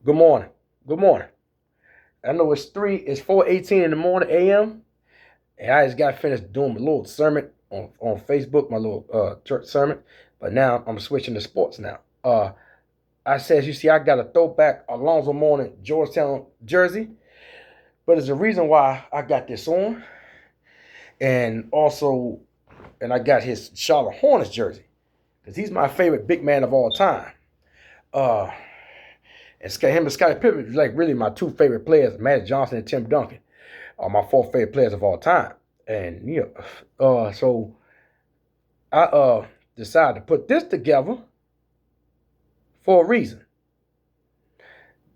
Good morning. Good morning. I know it's 4:18 in the morning a.m. and I just got finished doing my little sermon on Facebook, my little church sermon. But now I'm switching to sports now. I says, you see, I got a throwback Alonzo Mourning Georgetown jersey, but there's a reason why I got this on, and also, and I got his Charlotte Hornets jersey because he's my favorite big man of all time. Uh, and him and Scottie Pippen is like really my two favorite players, Magic Johnson and Tim Duncan, are my four favorite players of all time. And so I decided to put this together for a reason.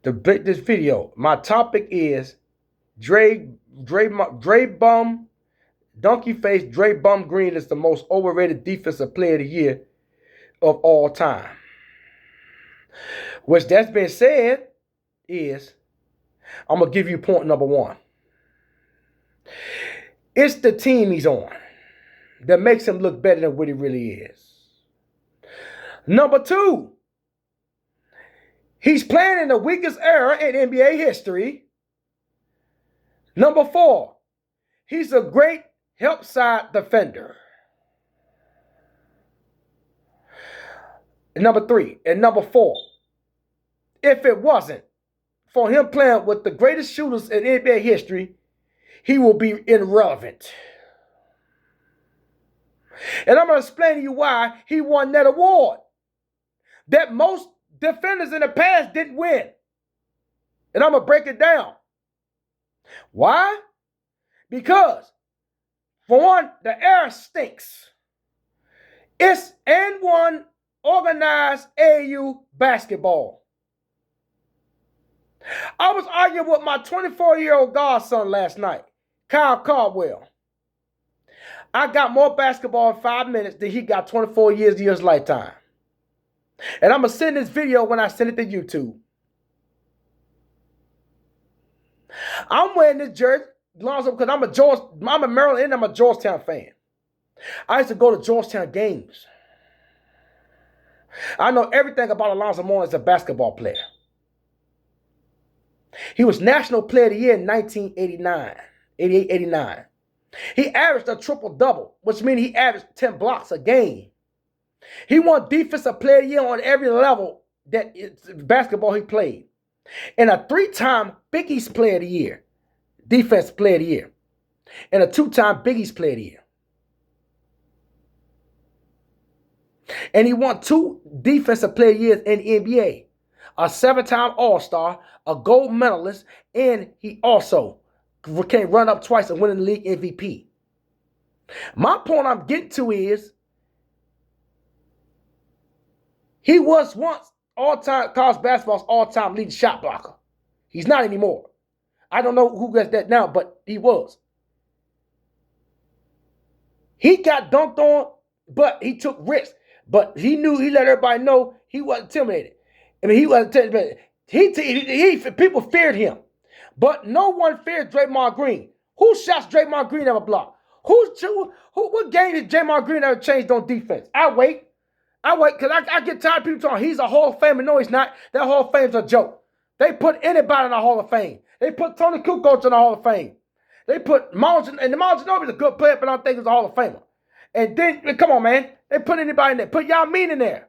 To make this video, my topic is Dre Bum Donkey Face Dre Bum Green is the most overrated defensive player of the year of all time. Which that's been said is, I'm gonna give you point number one. It's the team he's on that makes him look better than what he really is. Number two, he's playing in the weakest era in NBA history. Number four, he's a great help side defender. Number three, and number four, if it wasn't for him playing with the greatest shooters in NBA history, he will be irrelevant. And I'm going to explain to you why he won that award that most defenders in the past didn't win. And I'm going to break it down. Why? Because, for one, the era stinks. It's N1 organized AU basketball. I was arguing with my 24-year-old godson last night, Kyle Caldwell. I got more basketball in 5 minutes than he got 24 years of his lifetime. And I'm going to send this video when I send it to YouTube. I'm wearing this jersey because I'm a Maryland and I'm a Georgetown fan. I used to go to Georgetown games. I know everything about Alonzo Mourning as a basketball player. He was National Player of the Year in 1989, 88, 89. He averaged a triple-double, which means he averaged 10 blocks a game. He won Defensive Player of the Year on every level that basketball he played. And a 3-time Big East Player of the Year, Defensive Player of the Year. And a 2-time Big East Player of the Year. And he won 2 Defensive Player of the Years in the NBA. A 7-time All-Star, a gold medalist, and he also can run up twice and win the league MVP. My point I'm getting to is he was once all-time college basketball's all-time leading shot blocker. He's not anymore. I don't know who gets that now, but he was. He got dunked on, but he took risks. But he let everybody know he wasn't intimidated. I mean, he wasn't intimidated. People feared him. But no one feared Draymond Green. Who shots Draymond Green ever blocked? What game did Draymond Green ever changed on defense? I wait because I get tired of people talking, he's a Hall of Famer. No, he's not. That Hall of Fame's a joke. They put anybody in the Hall of Fame. They put Tony Kukoc in the Hall of Fame. They put Manu Ginobili's a good player, but I don't think he's a Hall of Famer. And then, come on, man. They put anybody in there. Put Yao Ming in there.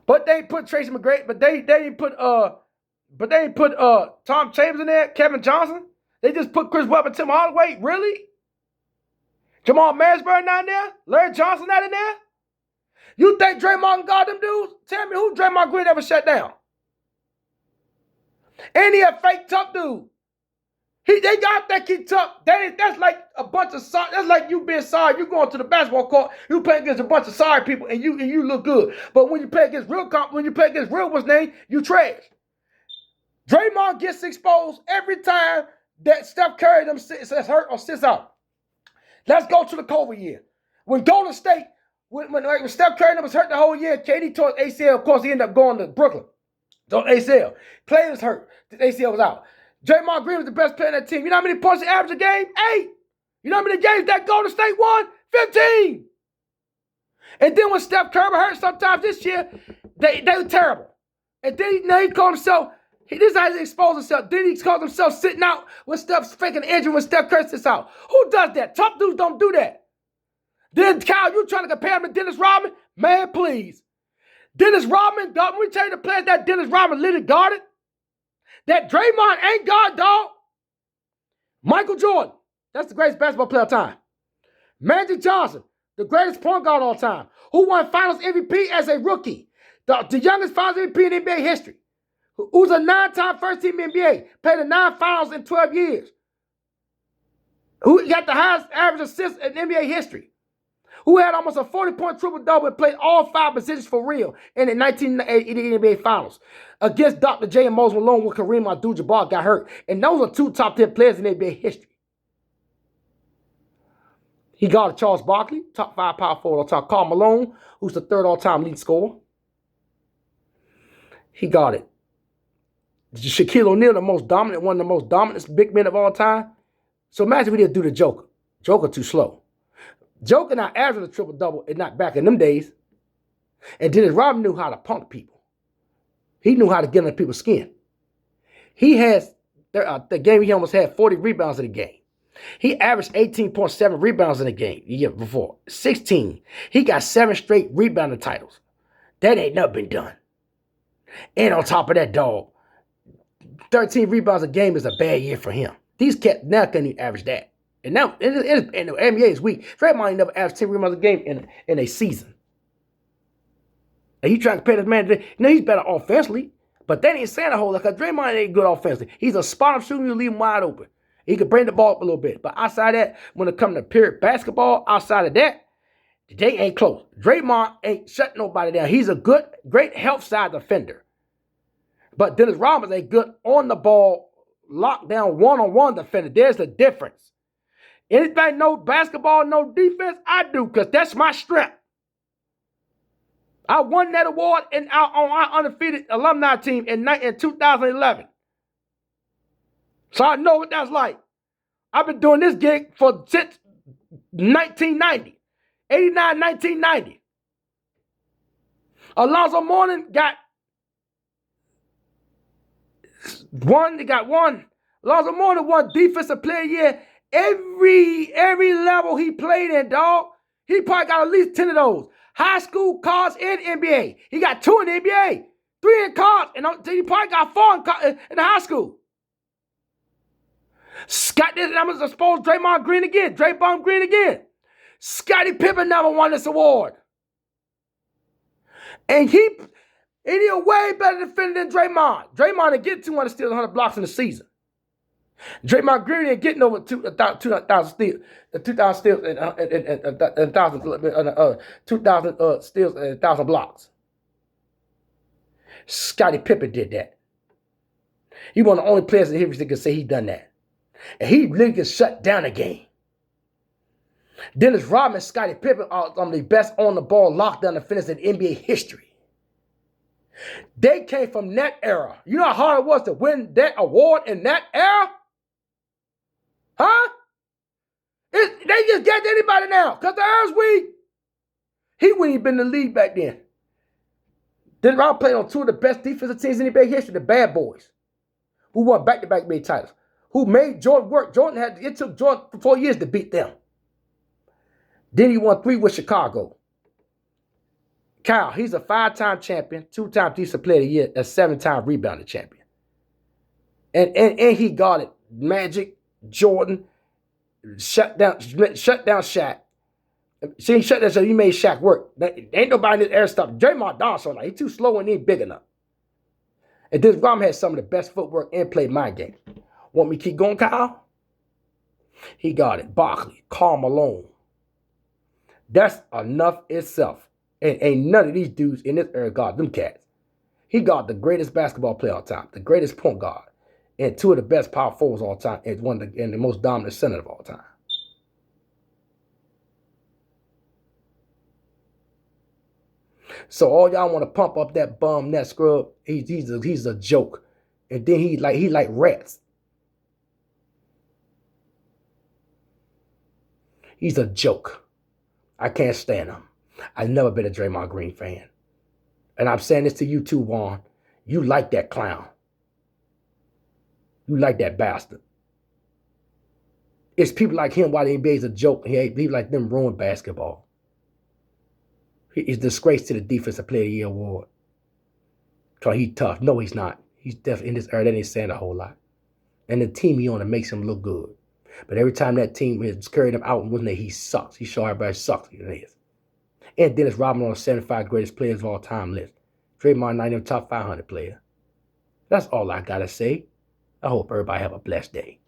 But they put Tracy McGrady, but they didn't put Tom Chambers in there, Kevin Johnson. They just put Chris Webber, Tim Hardaway. Really? Jamal Mansbury not in there? Larry Johnson not in there? You think Draymond can guard them dudes? Tell me who Draymond Green ever shut down. And he a fake tough dude. They got that kid tough. That's like a bunch of sorry. That's like you being sorry. You going to the basketball court, you play against a bunch of sorry people, and you look good. But when you play against real what's name, you trash. Draymond gets exposed every time that Steph Curry them says hurt or sits out. Let's go to the COVID year. When Golden State, when Steph Curry was hurt the whole year, KD tore his ACL. Of course, he ended up going to Brooklyn. So ACL. Clay was hurt. The ACL was out. Draymond Green was the best player on that team. You know how many points he averaged a game? 8. You know how many games that Golden State won? 15. And then when Steph Curry hurt sometimes this year, they were terrible. And then now he called himself, this is how he exposed himself. Then he called himself sitting out when Steph faking injury when Steph cursed this out. Who does that? Top dudes don't do that. Then, Kyle, you trying to compare him to Dennis Rodman? Man, please. Dennis Rodman, dog, when we tell you the players that Dennis Rodman literally guarded, that Draymond ain't guard, dog. Michael Jordan, that's the greatest basketball player of all time. Magic Johnson, the greatest point guard of all time, who won Finals MVP as a rookie. The youngest Finals MVP in NBA history. Who's a 9-time first-team NBA. Played in 9 Finals in 12 years. Who got the highest average assists in NBA history. Who had almost a 40-point triple-double and played all 5 positions for real in the 1980 NBA Finals. Against Dr. J and Moses Malone when Kareem Abdul-Jabbar got hurt. And those are 2 top 10 players in NBA history. He guarded Charles Barkley, top 5 power forward all-time. Karl Malone, who's the 3rd all-time leading scorer. He guarded Shaquille O'Neal, one of the most dominant big men of all time. So imagine we didn't do the Joker. Joker too slow. Joker not averaging a triple-double and not back in them days. And Dennis Rodman knew how to punk people. He knew how to get under people's skin. He has, the game he almost had 40 rebounds in the game. He averaged 18.7 rebounds in the game the year before. 16. He got 7 straight rebounding titles. That ain't never been done. And on top of that, dog, 13 rebounds a game is a bad year for him. These cats now can't even average that. And now, and the NBA is weak. Draymond ain't never averaged 10 rebounds a game in a season. And you trying to compare this man today? You know, he's better offensively, but that ain't saying a whole lot because Draymond ain't good offensively. He's a spot-up shooter, you leave him wide open. He could bring the ball up a little bit. But outside that, when it comes to period basketball, outside of that, they ain't close. Draymond ain't shutting nobody down. He's a great help side defender. But Dennis Rodman ain't good on the ball, lockdown one-on-one defender. There's the difference. Anything no basketball, no defense, I do because that's my strength. I won that award on our undefeated alumni team in 2011. So I know what that's like. I've been doing this gig since 1990. 89, 1990. Alonzo Mourning got one. Alonzo Mourning won Defensive Player of the Year every level he played in, dog. He probably got at least 10 of those. High school, college, and NBA. He got 2 in the NBA, 3 in college, and he probably got 4 in the high school. I'm going to expose Draymond Green again. Scottie Pippen never won this award. And he a way better defender than Draymond. Draymond didn't get 200 steals, 100 blocks in the season. Draymond Green ain't getting over 2,000 steals, 2,000 steals and 2,000 steals and 1,000 blocks. Scottie Pippen did that. He one of the only players in history that can say he done that. And he literally can shut down a game. Dennis Rodman and Scottie Pippen are some of the best on-the-ball lockdown defenders in NBA history. They came from that era. You know how hard it was to win that award in that era? Huh? They just get anybody now because the era's weak. He wouldn't even been in the league back then. Dennis Rodman played on 2 of the best defensive teams in NBA history, the Bad Boys, who won back-to-back NBA titles, who made Jordan work. It took Jordan 4 years to beat them. Then he won 3 with Chicago. Kyle, he's a 5-time champion, 2-time Defensive Player of the Year, a 7-time rebounding champion. And he guarded Magic, Jordan, shut down Shaq. See, he shut down, so he made Shaq work. Ain't nobody in this era stopped. Draymond Dawson, he's too slow and he ain't big enough. And this Rodman had some of the best footwork and played my game. Want me to keep going, Kyle? He guarded Barkley, Karl Malone. That's enough itself. And ain't none of these dudes in this era guard them cats. He got the greatest basketball player of all time, the greatest point guard, and 2 of the best power forwards of all time, and the most dominant center of all time. So all y'all want to pump up that bum, that scrub, he's a joke. And then he like rats. He's a joke. I can't stand him. I've never been a Draymond Green fan. And I'm saying this to you too, Vaughn. You like that clown. You like that bastard. It's people like him why the NBA is a joke. People like them ruin basketball. He's a disgrace to the Defensive Player of the Year award. Because he's tough. No, he's not. He's definitely in this era. That ain't saying a whole lot. And the team he on, it makes him look good. But every time that team is carrying him out and wasn't there, he sucks. He show everybody sucks. And Dennis Rodman on the 75 greatest players of all time list. Draymond not even top 500 player. That's all I gotta say. I hope everybody have a blessed day.